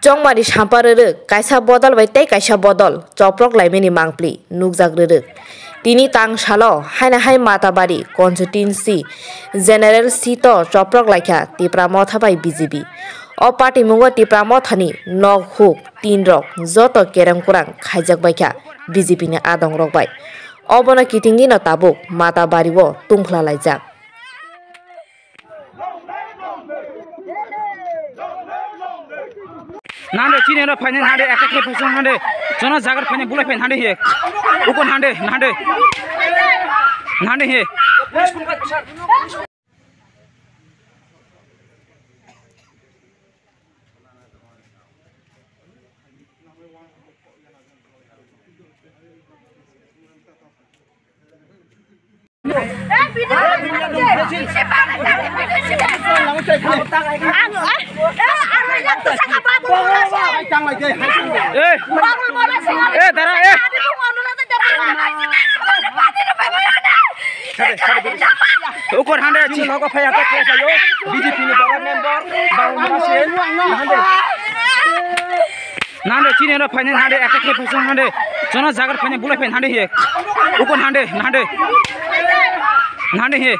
Jongmari Shamparere, Kaisa Bodol by Take Kaisa Bodol, Choprok Limini Mangpli, Nugzagrere. Tini Tang Shalo, Hanahai Matabari, Constituency, General Sito, Choprok Laika, Tipramota by BGB. O party Mungo Tipramothani, Nog Hook, Tin Rock, Zoto Kerang Kurang, Kajak Baika, BGB na Adong Rock by. Obona Kitingi no Tabuk, Matabari wo, Tungkla Laizak. Nande chini ro phane nande attack ke phasong nande jono jagar phane bulai phane nande he ukon nande he Ukur hande chini logo phaya ke yo BJP ni bawah member bawah sen nande chini ro phane nande attack ke phasong nande jono jagar phane bulai phane nande he ukon nande he